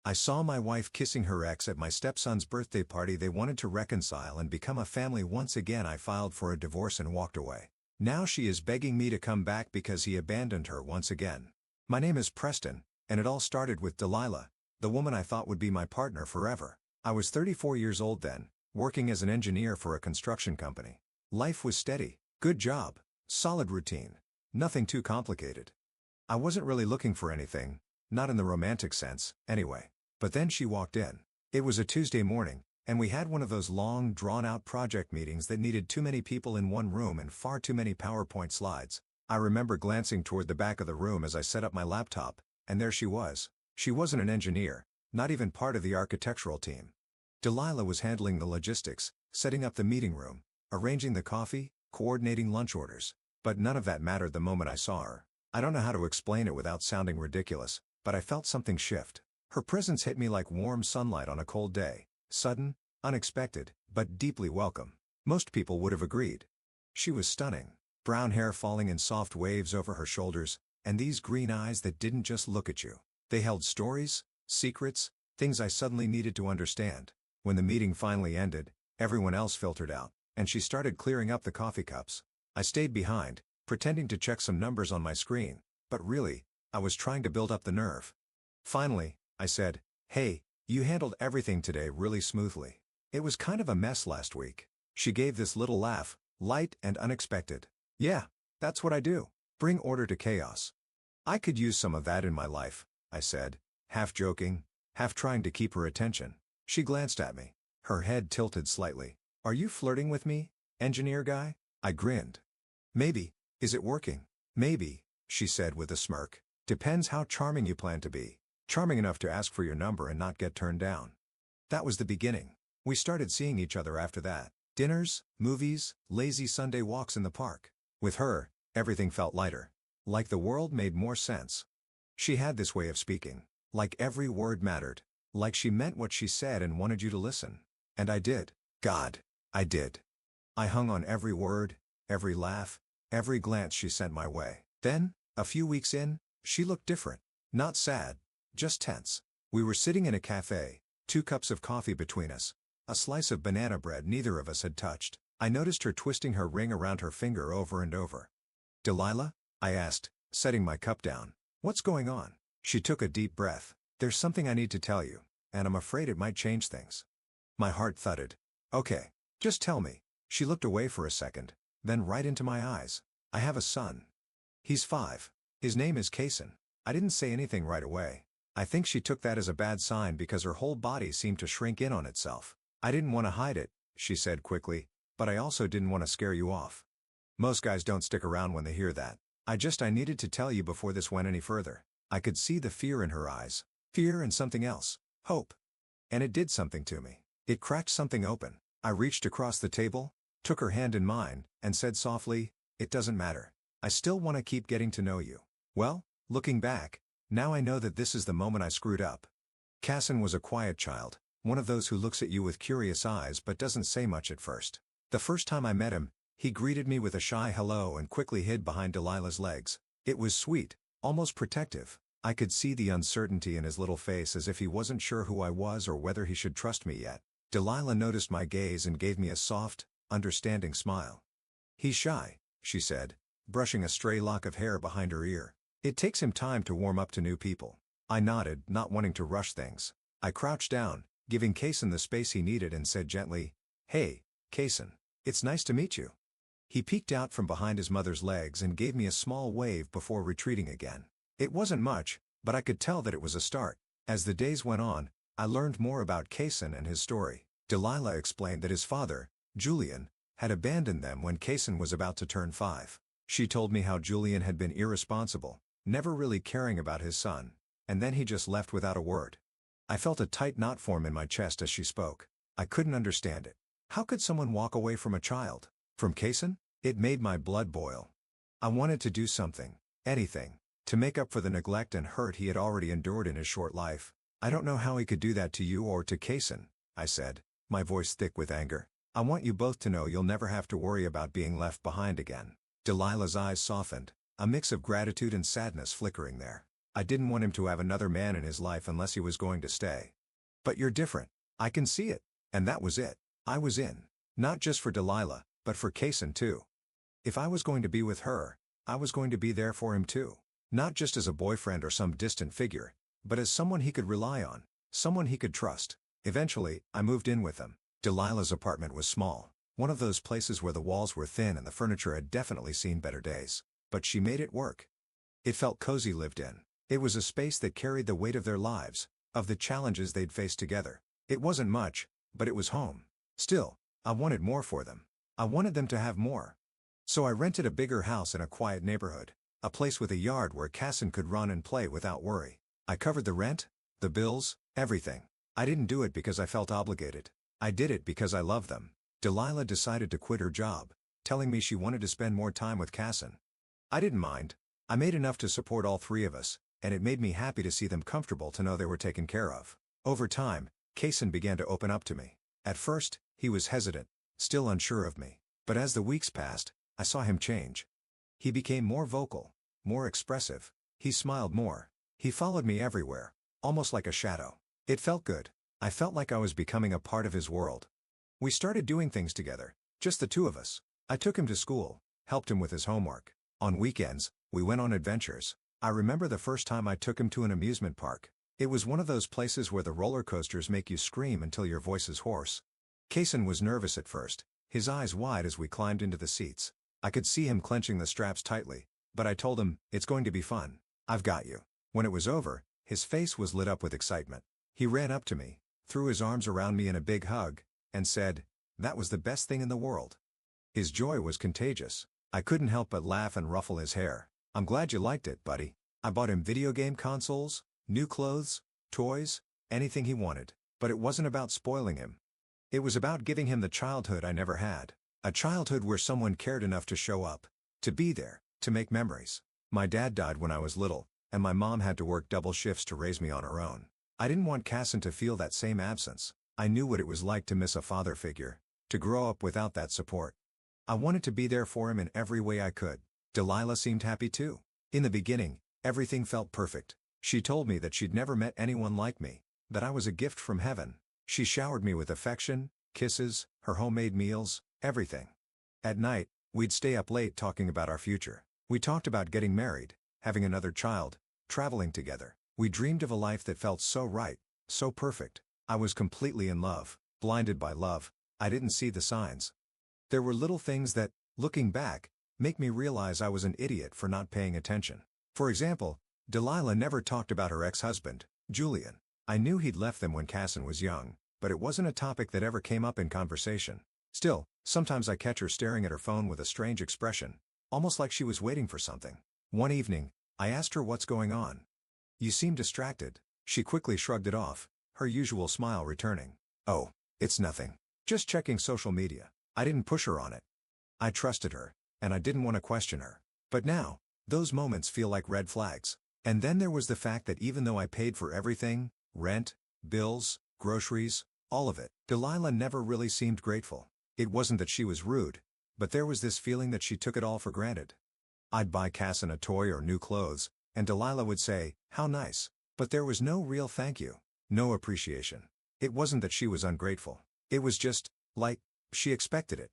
I saw my wife kissing her ex at my stepson's birthday party. They wanted to reconcile and become a family once again. I filed for a divorce and walked away. Now she is begging me to come back because he abandoned her once again. My name is Preston, and it all started with Delilah, the woman I thought would be my partner forever. I was 34 years old then, working as an engineer for a construction company. Life was steady, good job, solid routine, nothing too complicated. I wasn't really looking for anything, not in the romantic sense, anyway. But then she walked in. It was a Tuesday morning, and we had one of those long, drawn-out project meetings that needed too many people in one room and far too many PowerPoint slides. I remember glancing toward the back of the room as I set up my laptop, and there she was. She wasn't an engineer, not even part of the architectural team. Delilah was handling the logistics, setting up the meeting room, arranging the coffee, coordinating lunch orders. But none of that mattered the moment I saw her. I don't know how to explain it without sounding ridiculous, but I felt something shift. Her presence hit me like warm sunlight on a cold day, sudden, unexpected, but deeply welcome. Most people would have agreed. She was stunning. Brown hair falling in soft waves over her shoulders, and these green eyes that didn't just look at you. They held stories, secrets, things I suddenly needed to understand. When the meeting finally ended, everyone else filtered out, and she started clearing up the coffee cups. I stayed behind, pretending to check some numbers on my screen, but really, I was trying to build up the nerve. Finally, I said, "Hey, you handled everything today really smoothly. It was kind of a mess last week." She gave this little laugh, light and unexpected. "Yeah, that's what I do. Bring order to chaos." "I could use some of that in my life," I said, half joking, half trying to keep her attention. She glanced at me. Her head tilted slightly. "Are you flirting with me, engineer guy?" I grinned. "Maybe. Is it working?" "Maybe," she said with a smirk. "Depends how charming you plan to be. Charming enough to ask for your number and not get turned down." That was the beginning. We started seeing each other after that. Dinners, movies, lazy Sunday walks in the park. With her, everything felt lighter. Like the world made more sense. She had this way of speaking. Like every word mattered. Like she meant what she said and wanted you to listen. And I did. God, I did. I hung on every word, every laugh, every glance she sent my way. Then, a few weeks in, she looked different. Not sad, just tense. We were sitting in a cafe, 2 cups of coffee between us, a slice of banana bread neither of us had touched. I noticed her twisting her ring around her finger over and over. "Delilah?" I asked, setting my cup down. "What's going on?" She took a deep breath. "There's something I need to tell you, and I'm afraid it might change things." My heart thudded. "Okay, just tell me." She looked away for a second, then right into my eyes. "I have a son. He's 5. His name is Kason." I didn't say anything right away. I think she took that as a bad sign because her whole body seemed to shrink in on itself. "I didn't want to hide it," she said quickly, "but I also didn't want to scare you off. Most guys don't stick around when they hear that. I needed to tell you before this went any further." I could see the fear in her eyes. Fear and something else. Hope. And it did something to me. It cracked something open. I reached across the table, took her hand in mine, and said softly, "It doesn't matter. I still want to keep getting to know you." Well, looking back, now I know that this is the moment I screwed up. Kason was a quiet child, one of those who looks at you with curious eyes but doesn't say much at first. The first time I met him, he greeted me with a shy hello and quickly hid behind Delilah's legs. It was sweet, almost protective. I could see the uncertainty in his little face as if he wasn't sure who I was or whether he should trust me yet. Delilah noticed my gaze and gave me a soft, understanding smile. "He's shy," she said, brushing a stray lock of hair behind her ear. "It takes him time to warm up to new people." I nodded, not wanting to rush things. I crouched down, giving Kason the space he needed and said gently, "Hey, Kason, it's nice to meet you." He peeked out from behind his mother's legs and gave me a small wave before retreating again. It wasn't much, but I could tell that it was a start. As the days went on, I learned more about Kason and his story. Delilah explained that his father, Julian, had abandoned them when Kason was about to turn 5. She told me how Julian had been irresponsible, never really caring about his son, and then he just left without a word. I felt a tight knot form in my chest as she spoke. I couldn't understand it. How could someone walk away from a child? From Kason? It made my blood boil. I wanted to do something, anything, to make up for the neglect and hurt he had already endured in his short life. "I don't know how he could do that to you or to Kason," I said, my voice thick with anger. "I want you both to know you'll never have to worry about being left behind again." Delilah's eyes softened, a mix of gratitude and sadness flickering there. I didn't want him to have another man in his life unless he was going to stay. But you're different. I can see it. And that was it. I was in. Not just for Delilah, but for Kaysen too. If I was going to be with her, I was going to be there for him too. Not just as a boyfriend or some distant figure, but as someone he could rely on, someone he could trust. Eventually, I moved in with him. Delilah's apartment was small, one of those places where the walls were thin and the furniture had definitely seen better days. But she made it work. It felt cozy lived in. It was a space that carried the weight of their lives, of the challenges they'd faced together. It wasn't much, but it was home. Still, I wanted more for them. I wanted them to have more. So I rented a bigger house in a quiet neighborhood, a place with a yard where Kaysen could run and play without worry. I covered the rent, the bills, everything. I didn't do it because I felt obligated. I did it because I loved them. Delilah decided to quit her job, telling me she wanted to spend more time with Kaysen. I didn't mind. I made enough to support all three of us, and it made me happy to see them comfortable to know they were taken care of. Over time, Kaysen began to open up to me. At first, he was hesitant, still unsure of me. But as the weeks passed, I saw him change. He became more vocal, more expressive. He smiled more. He followed me everywhere, almost like a shadow. It felt good. I felt like I was becoming a part of his world. We started doing things together, just the two of us. I took him to school, helped him with his homework. On weekends, we went on adventures. I remember the first time I took him to an amusement park. It was one of those places where the roller coasters make you scream until your voice is hoarse. Kaysen was nervous at first, his eyes wide as we climbed into the seats. I could see him clenching the straps tightly, but I told him, "It's going to be fun. I've got you." When it was over, his face was lit up with excitement. He ran up to me, threw his arms around me in a big hug, and said, "That was the best thing in the world." His joy was contagious. I couldn't help but laugh and ruffle his hair. "I'm glad you liked it, buddy." I bought him video game consoles, new clothes, toys, anything he wanted. But it wasn't about spoiling him. It was about giving him the childhood I never had. A childhood where someone cared enough to show up, to be there, to make memories. My dad died when I was little, and my mom had to work double shifts to raise me on her own. I didn't want Kaysen to feel that same absence. I knew what it was like to miss a father figure, to grow up without that support. I wanted to be there for him in every way I could. Delilah seemed happy too. In the beginning, everything felt perfect. She told me that she'd never met anyone like me, that I was a gift from heaven. She showered me with affection, kisses, her homemade meals, everything. At night, we'd stay up late talking about our future. We talked about getting married, having another child, traveling together. We dreamed of a life that felt so right, so perfect. I was completely in love, blinded by love. I didn't see the signs. There were little things that, looking back, make me realize I was an idiot for not paying attention. For example, Delilah never talked about her ex-husband, Julian. I knew he'd left them when Kaysen was young, but it wasn't a topic that ever came up in conversation. Still, sometimes I catch her staring at her phone with a strange expression, almost like she was waiting for something. One evening, I asked her what's going on. "You seem distracted." She quickly shrugged it off, her usual smile returning. "Oh, it's nothing. Just checking social media." I didn't push her on it. I trusted her, and I didn't want to question her. But now, those moments feel like red flags. And then there was the fact that even though I paid for everything, rent, bills, groceries, all of it, Delilah never really seemed grateful. It wasn't that she was rude, but there was this feeling that she took it all for granted. I'd buy Kaysen a toy or new clothes, and Delilah would say, "How nice." But there was no real thank you, no appreciation. It wasn't that she was ungrateful. It was just, like, she expected it.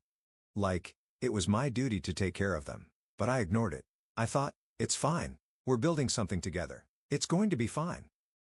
Like, it was my duty to take care of them. But I ignored it. I thought, "It's fine. We're building something together. It's going to be fine."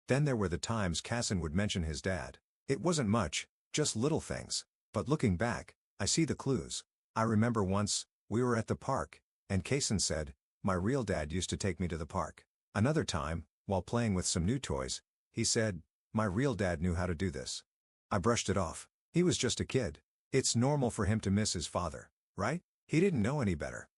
Then there were the times Kaysen would mention his dad. It wasn't much, just little things. But looking back, I see the clues. I remember once, we were at the park, and Kaysen said, "My real dad used to take me to the park." Another time, while playing with some new toys, he said, "My real dad knew how to do this." I brushed it off. He was just a kid. It's normal for him to miss his father, right? He didn't know any better.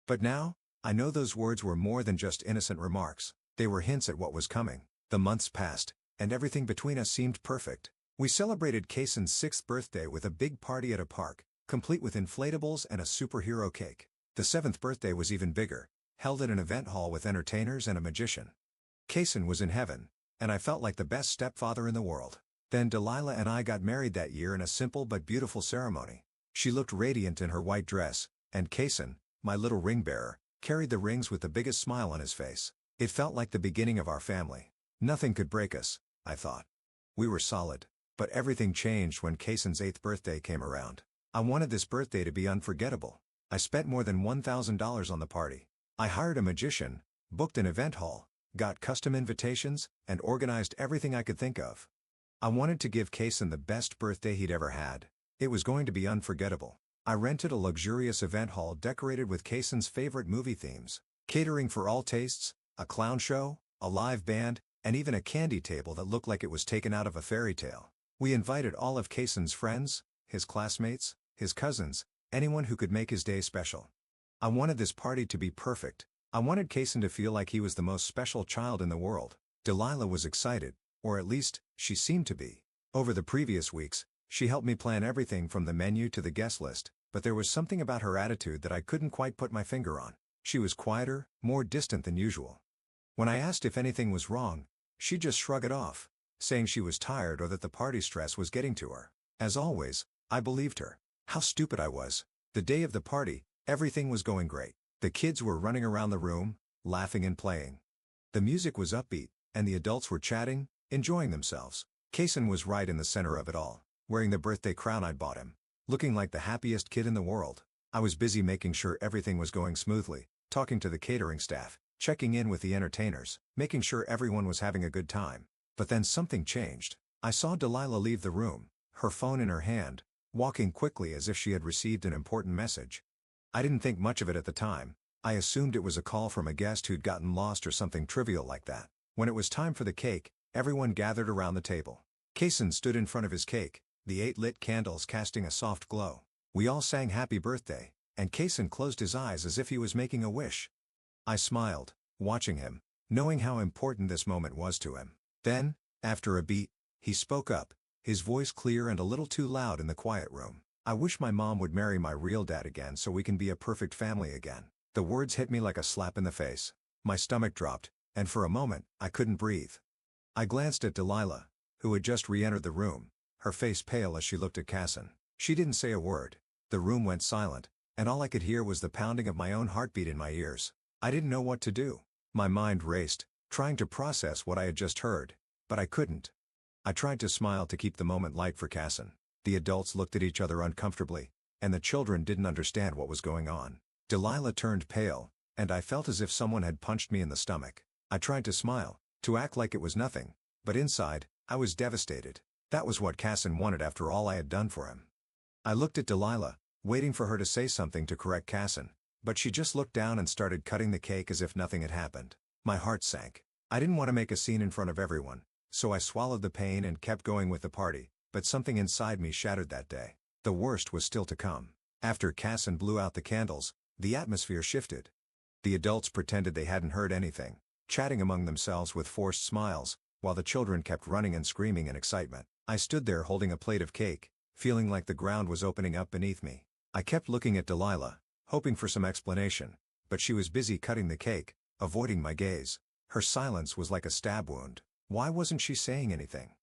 But now, I know those words were more than just innocent remarks. They were hints at what was coming. The months passed, and everything between us seemed perfect. We celebrated Kaysen's 6th birthday with a big party at a park, complete with inflatables and a superhero cake. The 7th birthday was even bigger, held at an event hall with entertainers and a magician. Kaysen was in heaven, and I felt like the best stepfather in the world. Then Delilah and I got married that year in a simple but beautiful ceremony. She looked radiant in her white dress, and Kaysen, my little ring bearer, carried the rings with the biggest smile on his face. It felt like the beginning of our family. Nothing could break us, I thought. We were solid. But everything changed when Kaysen's 8th birthday came around. I wanted this birthday to be unforgettable. I spent more than $1,000 on the party. I hired a magician, booked an event hall, got custom invitations, and organized everything I could think of. I wanted to give Kaysen the best birthday he'd ever had. It was going to be unforgettable. I rented a luxurious event hall decorated with Kaysen's favorite movie themes, catering for all tastes, a clown show, a live band, and even a candy table that looked like it was taken out of a fairy tale. We invited all of Kaysen's friends, his classmates, his cousins, anyone who could make his day special. I wanted this party to be perfect. I wanted Kaysen to feel like he was the most special child in the world. Delilah was excited, or at least, she seemed to be. Over the previous weeks, she helped me plan everything from the menu to the guest list, but there was something about her attitude that I couldn't quite put my finger on. She was quieter, more distant than usual. When I asked if anything was wrong, she'd just shrug it off, saying she was tired or that the party stress was getting to her. As always, I believed her. How stupid I was. The day of the party, everything was going great. The kids were running around the room, laughing and playing. The music was upbeat, and the adults were chatting, enjoying themselves. Kaysen was right in the center of it all, wearing the birthday crown I'd bought him, looking like the happiest kid in the world. I was busy making sure everything was going smoothly, talking to the catering staff, checking in with the entertainers, making sure everyone was having a good time. But then something changed. I saw Delilah leave the room, her phone in her hand, walking quickly as if she had received an important message. I didn't think much of it at the time. I assumed it was a call from a guest who'd gotten lost or something trivial like that. When it was time for the cake, everyone gathered around the table. Kaysen stood in front of his cake, the 8 lit candles casting a soft glow. We all sang happy birthday, and Kaysen closed his eyes as if he was making a wish. I smiled, watching him, knowing how important this moment was to him. Then, after a beat, he spoke up, his voice clear and a little too loud in the quiet room. "I wish my mom would marry my real dad again so we can be a perfect family again." The words hit me like a slap in the face. My stomach dropped, and for a moment, I couldn't breathe. I glanced at Delilah, who had just re-entered the room, her face pale as she looked at Kaysen. She didn't say a word. The room went silent, and all I could hear was the pounding of my own heartbeat in my ears. I didn't know what to do. My mind raced, trying to process what I had just heard, but I couldn't. I tried to smile to keep the moment light for Kaysen. The adults looked at each other uncomfortably, and the children didn't understand what was going on. Delilah turned pale, and I felt as if someone had punched me in the stomach. I tried to smile, to act like it was nothing, but inside, I was devastated. That was what Kaysen wanted after all I had done for him. I looked at Delilah, waiting for her to say something to correct Kaysen, but she just looked down and started cutting the cake as if nothing had happened. My heart sank. I didn't want to make a scene in front of everyone, so I swallowed the pain and kept going with the party, but something inside me shattered that day. The worst was still to come. After Kaysen blew out the candles, the atmosphere shifted. The adults pretended they hadn't heard anything, chatting among themselves with forced smiles, while the children kept running and screaming in excitement. I stood there holding a plate of cake, feeling like the ground was opening up beneath me. I kept looking at Delilah, hoping for some explanation, but she was busy cutting the cake, avoiding my gaze. Her silence was like a stab wound. Why wasn't she saying anything?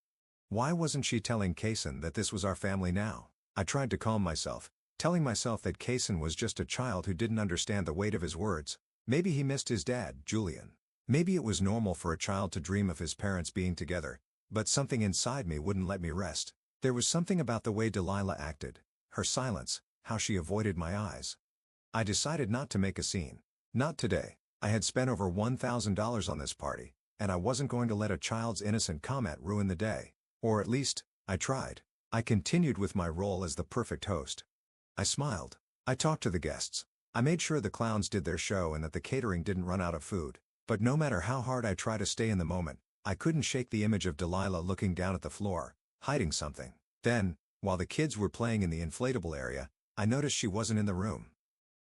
Why wasn't she telling Kaysen that this was our family now? I tried to calm myself, telling myself that Kaysen was just a child who didn't understand the weight of his words. Maybe he missed his dad, Julian. Maybe it was normal for a child to dream of his parents being together, but something inside me wouldn't let me rest. There was something about the way Delilah acted, her silence, how she avoided my eyes. I decided not to make a scene. Not today. I had spent over $1,000 on this party, and I wasn't going to let a child's innocent comment ruin the day. Or at least, I tried. I continued with my role as the perfect host. I smiled. I talked to the guests. I made sure the clowns did their show and that the catering didn't run out of food. But no matter how hard I tried to stay in the moment, I couldn't shake the image of Delilah looking down at the floor, hiding something. Then, while the kids were playing in the inflatable area, I noticed she wasn't in the room.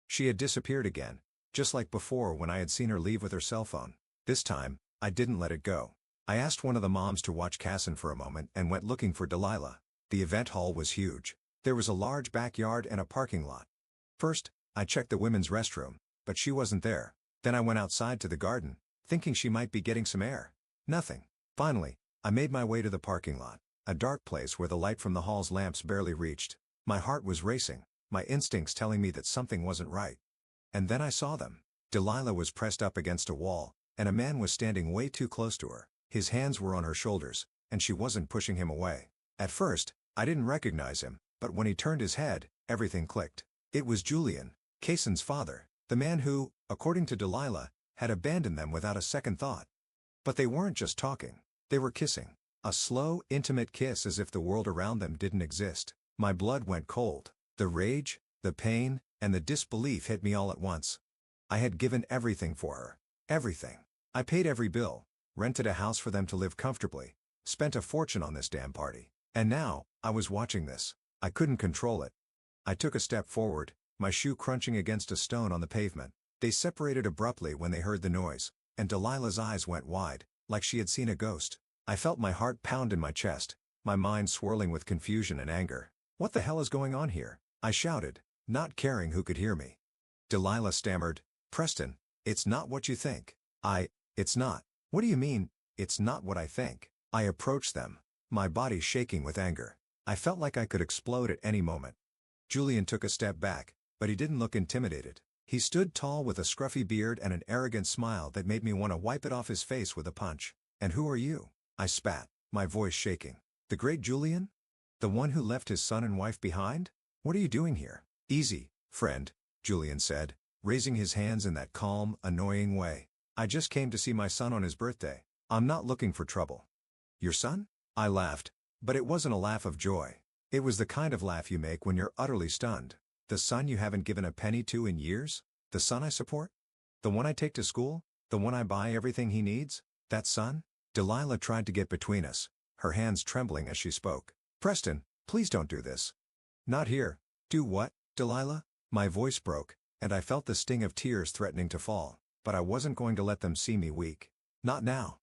She had disappeared again, just like before when I had seen her leave with her cell phone. This time, I didn't let it go. I asked one of the moms to watch Kaysen for a moment and went looking for Delilah. The event hall was huge. There was a large backyard and a parking lot. First, I checked the women's restroom, but she wasn't there. Then I went outside to the garden, thinking she might be getting some air. Nothing. Finally, I made my way to the parking lot, a dark place where the light from the hall's lamps barely reached. My heart was racing, my instincts telling me that something wasn't right. And then I saw them. Delilah was pressed up against a wall, and a man was standing way too close to her. His hands were on her shoulders, and she wasn't pushing him away. At first, I didn't recognize him, but when he turned his head, everything clicked. It was Julian, Kayson's father, the man who, according to Delilah, had abandoned them without a second thought. But they weren't just talking. They were kissing. A slow, intimate kiss as if the world around them didn't exist. My blood went cold. The rage, the pain, and the disbelief hit me all at once. I had given everything for her. Everything. I paid every bill, rented a house for them to live comfortably, spent a fortune on this damn party. And now, I was watching this. I couldn't control it. I took a step forward, my shoe crunching against a stone on the pavement. They separated abruptly when they heard the noise, and Delilah's eyes went wide, like she had seen a ghost. I felt my heart pound in my chest, my mind swirling with confusion and anger. What the hell is going on here? I shouted, not caring who could hear me. Delilah stammered, Preston, it's not what you think. It's not. What do you mean, it's not what I think? I approached them, my body shaking with anger. I felt like I could explode at any moment. Julian took a step back, but he didn't look intimidated. He stood tall with a scruffy beard and an arrogant smile that made me want to wipe it off his face with a punch. And who are you? I spat, my voice shaking. The great Julian? The one who left his son and wife behind? What are you doing here? Easy, friend, Julian said, raising his hands in that calm, annoying way. I just came to see my son on his birthday. I'm not looking for trouble. Your son? I laughed, but it wasn't a laugh of joy. It was the kind of laugh you make when you're utterly stunned. The son you haven't given a penny to in years? The son I support? The one I take to school? The one I buy everything he needs? That son? Delilah tried to get between us, her hands trembling as she spoke. Preston, please don't do this. Not here. Do what, Delilah? My voice broke, and I felt the sting of tears threatening to fall, but I wasn't going to let them see me weak. Not now.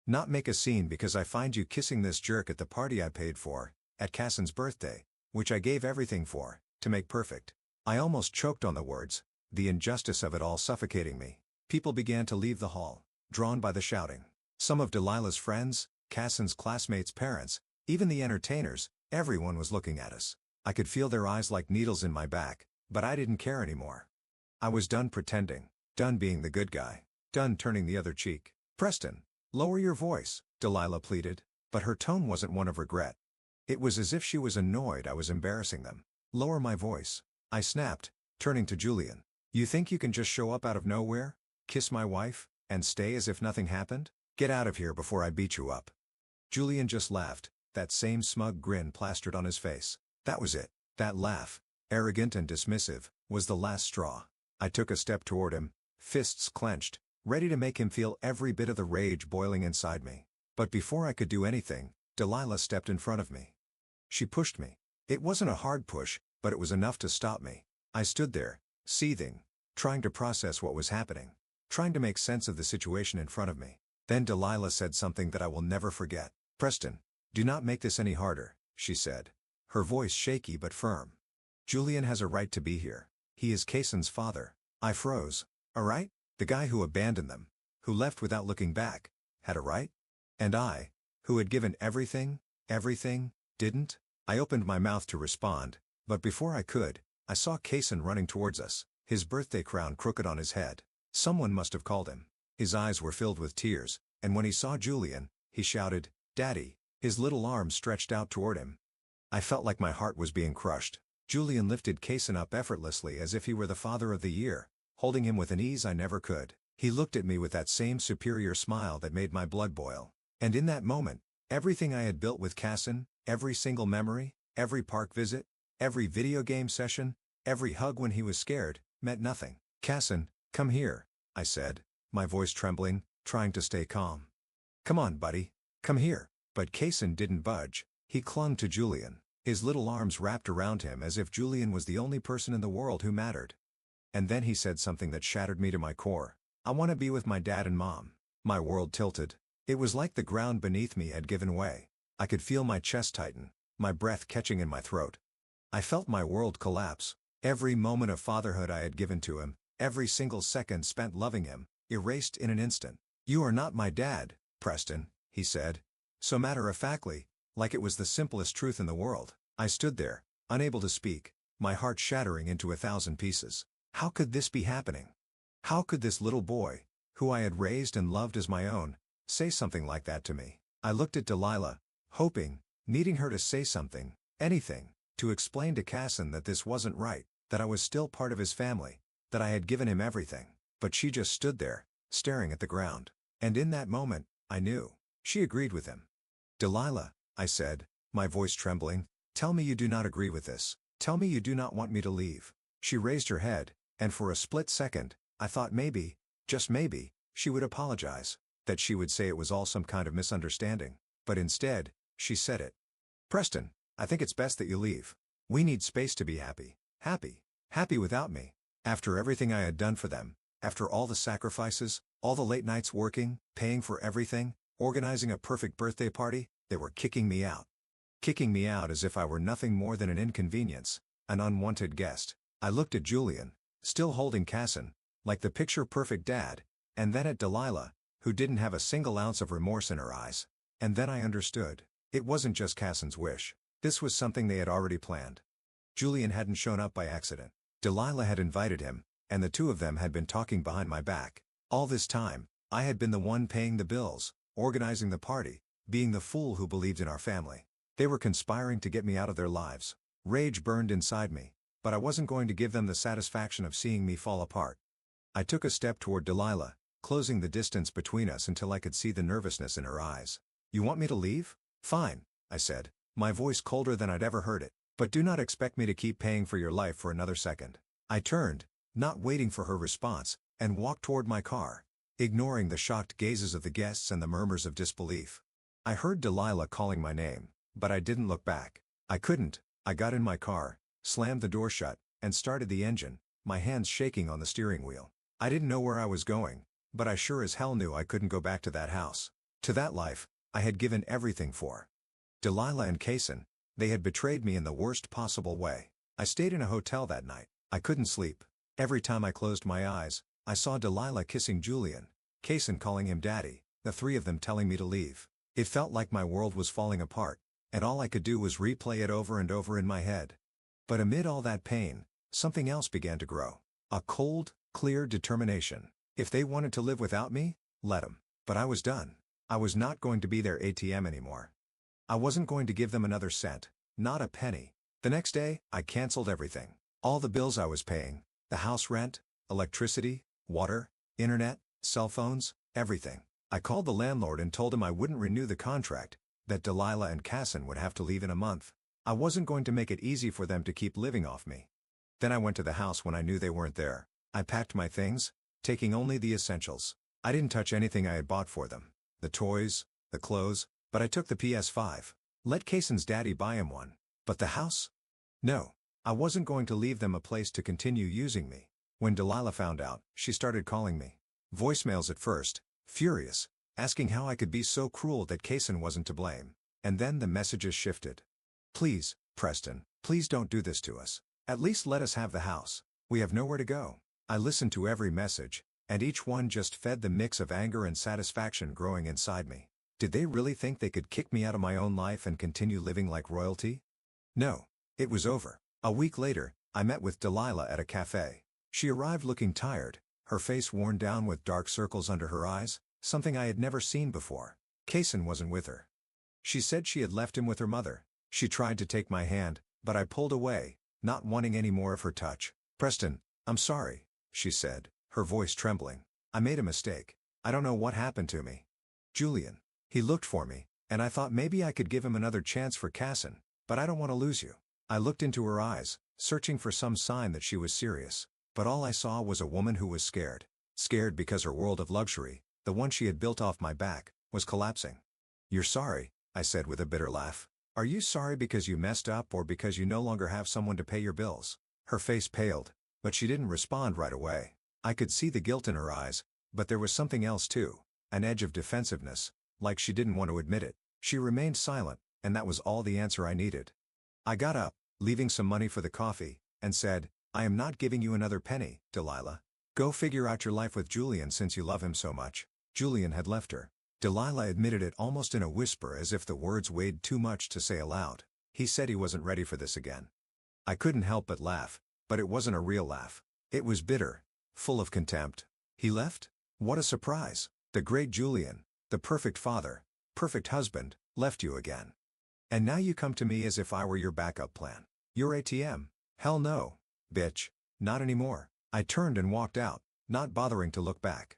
Not make a scene because I find you kissing this jerk at the party I paid for, at Kayson's birthday, which I gave everything for, to make perfect. I almost choked on the words, the injustice of it all suffocating me. People began to leave the hall, drawn by the shouting. Some of Delilah's friends, Kayson's classmates' parents, even the entertainers, everyone was looking at us. I could feel their eyes like needles in my back, but I didn't care anymore. I was done pretending, done being the good guy, done turning the other cheek. Preston, lower your voice, Delilah pleaded, but her tone wasn't one of regret. It was as if she was annoyed I was embarrassing them. Lower my voice, I snapped, turning to Julian. You think you can just show up out of nowhere, kiss my wife, and stay as if nothing happened? Get out of here before I beat you up. Julian just laughed, that same smug grin plastered on his face. That was it. That laugh, arrogant and dismissive, was the last straw. I took a step toward him, fists clenched, ready to make him feel every bit of the rage boiling inside me. But before I could do anything, Delilah stepped in front of me. She pushed me. It wasn't a hard push, but it was enough to stop me. I stood there, seething, trying to process what was happening, trying to make sense of the situation in front of me. Then Delilah said something that I will never forget. Preston, do not make this any harder, she said, her voice shaky but firm. Julian has a right to be here. He is Kayson's father. I froze. A right? The guy who abandoned them, who left without looking back, had a right? And I, who had given everything, didn't? I opened my mouth to respond, but before I could, I saw Kayson running towards us, his birthday crown crooked on his head. Someone must have called him. His eyes were filled with tears, and when he saw Julian, he shouted, "Daddy," his little arms stretched out toward him. I felt like my heart was being crushed. Julian lifted Kayson up effortlessly as if he were the father of the year, holding him with an ease I never could. He looked at me with that same superior smile that made my blood boil. And in that moment, everything I had built with Kayson, every single memory, every park visit, every video game session, every hug when he was scared, meant nothing. "Kayson, come here," I said, my voice trembling, trying to stay calm. "Come on, buddy. Come here." But Kayson didn't budge. He clung to Julian, his little arms wrapped around him as if Julian was the only person in the world who mattered. And then he said something that shattered me to my core. "I want to be with my dad and mom." My world tilted. It was like the ground beneath me had given way. I could feel my chest tighten, my breath catching in my throat. I felt my world collapse. Every moment of fatherhood I had given to him, every single second spent loving him, erased in an instant. "You are not my dad, Preston," he said, so matter-of-factly, like it was the simplest truth in the world. I stood there, unable to speak, my heart shattering into 1,000 pieces. How could this be happening? How could this little boy, who I had raised and loved as my own, say something like that to me. I looked at Delilah, hoping, needing her to say something, anything, to explain to Casson that this wasn't right, that I was still part of his family, that I had given him everything. But she just stood there, staring at the ground. And in that moment, I knew. She agreed with him. Delilah, I said, my voice trembling, tell me you do not agree with this. Tell me you do not want me to leave. She raised her head, and for a split second, I thought maybe, just maybe, she would apologize, that she would say it was all some kind of misunderstanding. But instead, she said it. Preston, I think it's best that you leave. We need space to be happy. Happy. Happy without me. After everything I had done for them, after all the sacrifices, all the late nights working, paying for everything, organizing a perfect birthday party, they were kicking me out. Kicking me out as if I were nothing more than an inconvenience, an unwanted guest. I looked at Julian, still holding Casson, like the picture-perfect dad, and then at Delilah, who didn't have a single ounce of remorse in her eyes. And then I understood. It wasn't just Casson's wish. This was something they had already planned. Julian hadn't shown up by accident. Delilah had invited him, and the two of them had been talking behind my back. All this time, I had been the one paying the bills, organizing the party, being the fool who believed in our family. They were conspiring to get me out of their lives. Rage burned inside me, but I wasn't going to give them the satisfaction of seeing me fall apart. I took a step toward Delilah, closing the distance between us until I could see the nervousness in her eyes. You want me to leave? Fine, I said, my voice colder than I'd ever heard it. But do not expect me to keep paying for your life for another second. I turned, not waiting for her response, and walked toward my car, ignoring the shocked gazes of the guests and the murmurs of disbelief. I heard Delilah calling my name, but I didn't look back. I couldn't. I got in my car, slammed the door shut, and started the engine, my hands shaking on the steering wheel. I didn't know where I was going, but I sure as hell knew I couldn't go back to that house, to that life I had given everything for. Delilah and Casson, they had betrayed me in the worst possible way. I stayed in a hotel that night. I couldn't sleep. Every time I closed my eyes, I saw Delilah kissing Julian, Casson calling him daddy, the three of them telling me to leave. It felt like my world was falling apart, and all I could do was replay it over and over in my head. But amid all that pain, something else began to grow. A cold, clear determination. If they wanted to live without me, let them. But I was done. I was not going to be their ATM anymore. I wasn't going to give them another cent, not a penny. The next day, I canceled everything. All the bills I was paying, the house rent, electricity, water, internet, cell phones, everything. I called the landlord and told him I wouldn't renew the contract, that Delilah and Casson would have to leave in a month. I wasn't going to make it easy for them to keep living off me. Then I went to the house when I knew they weren't there. I packed my things, taking only the essentials. I didn't touch anything I had bought for them. The toys, the clothes, but I took the PS5. Let Casson's daddy buy him one. But the house? No. I wasn't going to leave them a place to continue using me. When Delilah found out, she started calling me. Voicemails at first, furious, asking how I could be so cruel that Casson wasn't to blame. And then the messages shifted. Please, Preston, please don't do this to us. At least let us have the house. We have nowhere to go. I listened to every message, and each one just fed the mix of anger and satisfaction growing inside me. Did they really think they could kick me out of my own life and continue living like royalty? No. It was over. A week later, I met with Delilah at a cafe. She arrived looking tired, her face worn down with dark circles under her eyes, something I had never seen before. Casson wasn't with her. She said she had left him with her mother. She tried to take my hand, but I pulled away, not wanting any more of her touch. Preston, I'm sorry, she said, her voice trembling. I made a mistake. I don't know what happened to me. Julian. He looked for me, and I thought maybe I could give him another chance for Casson, but I don't want to lose you. I looked into her eyes, searching for some sign that she was serious, but all I saw was a woman who was scared. Scared because her world of luxury, the one she had built off my back, was collapsing. You're sorry, I said with a bitter laugh. Are you sorry because you messed up or because you no longer have someone to pay your bills? Her face paled, but she didn't respond right away. I could see the guilt in her eyes, but there was something else too, an edge of defensiveness, like she didn't want to admit it. She remained silent, and that was all the answer I needed. I got up, leaving some money for the coffee, and said, I am not giving you another penny, Delilah. Go figure out your life with Julian since you love him so much. Julian had left her. Delilah admitted it almost in a whisper as if the words weighed too much to say aloud. He said he wasn't ready for this again. I couldn't help but laugh, but it wasn't a real laugh. It was bitter, full of contempt. He left? What a surprise! The great Julian, the perfect father, perfect husband, left you again. And now you come to me as if I were your backup plan. Your ATM? Hell no, bitch, not anymore. I turned and walked out, not bothering to look back.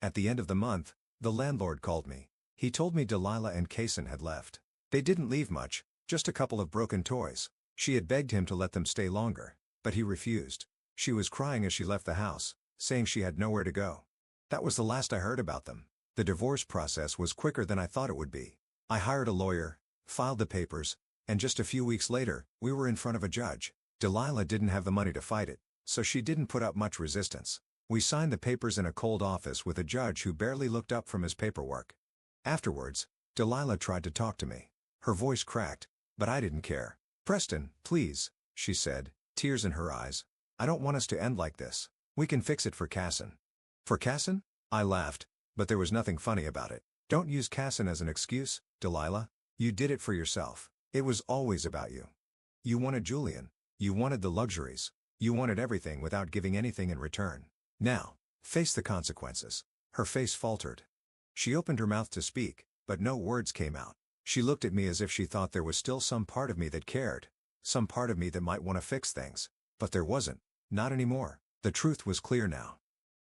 At the end of the month, the landlord called me. He told me Delilah and Kaysen had left. They didn't leave much, just a couple of broken toys. She had begged him to let them stay longer, but he refused. She was crying as she left the house, saying she had nowhere to go. That was the last I heard about them. The divorce process was quicker than I thought it would be. I hired a lawyer, filed the papers, and just a few weeks later, we were in front of a judge. Delilah didn't have the money to fight it, so she didn't put up much resistance. We signed the papers in a cold office with a judge who barely looked up from his paperwork. Afterwards, Delilah tried to talk to me. Her voice cracked, but I didn't care. "Preston, please," she said, tears in her eyes. "I don't want us to end like this. We can fix it for Kaysen." "For Kaysen?" I laughed, but there was nothing funny about it. "Don't use Kaysen as an excuse, Delilah. You did it for yourself. It was always about you. You wanted Julian. You wanted the luxuries. You wanted everything without giving anything in return. Now, face the consequences." Her face faltered. She opened her mouth to speak, but no words came out. She looked at me as if she thought there was still some part of me that cared, some part of me that might want to fix things. But there wasn't, not anymore. The truth was clear now.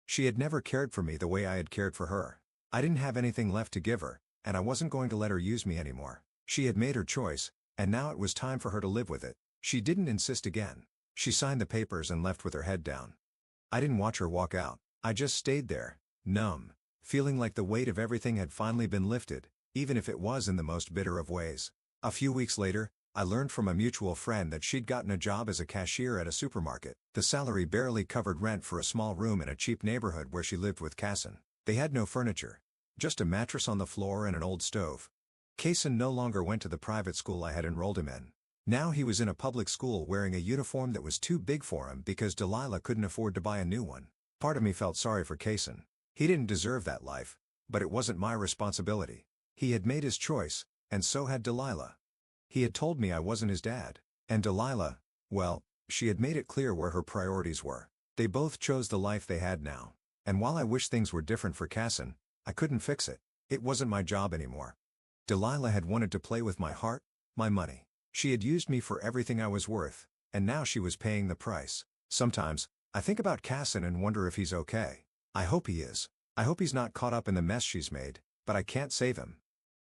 She had never cared for me the way I had cared for her. I didn't have anything left to give her, and I wasn't going to let her use me anymore. She had made her choice, and now it was time for her to live with it. She didn't insist again. She signed the papers and left with her head down. I didn't watch her walk out. I just stayed there, numb, feeling like the weight of everything had finally been lifted, even if it was in the most bitter of ways. A few weeks later, I learned from a mutual friend that she'd gotten a job as a cashier at a supermarket. The salary barely covered rent for a small room in a cheap neighborhood where she lived with Kaysen. They had no furniture, just a mattress on the floor and an old stove. Kaysen no longer went to the private school I had enrolled him in. Now he was in a public school wearing a uniform that was too big for him because Delilah couldn't afford to buy a new one. Part of me felt sorry for Kaysen. He didn't deserve that life, but it wasn't my responsibility. He had made his choice, and so had Delilah. He had told me I wasn't his dad, and Delilah, well, she had made it clear where her priorities were. They both chose the life they had now, and while I wish things were different for Kaysen, I couldn't fix it. It wasn't my job anymore. Delilah had wanted to play with my heart, my money. She had used me for everything I was worth, and now she was paying the price. Sometimes, I think about Kaysen and wonder if he's okay. I hope he is. I hope he's not caught up in the mess she's made, but I can't save him.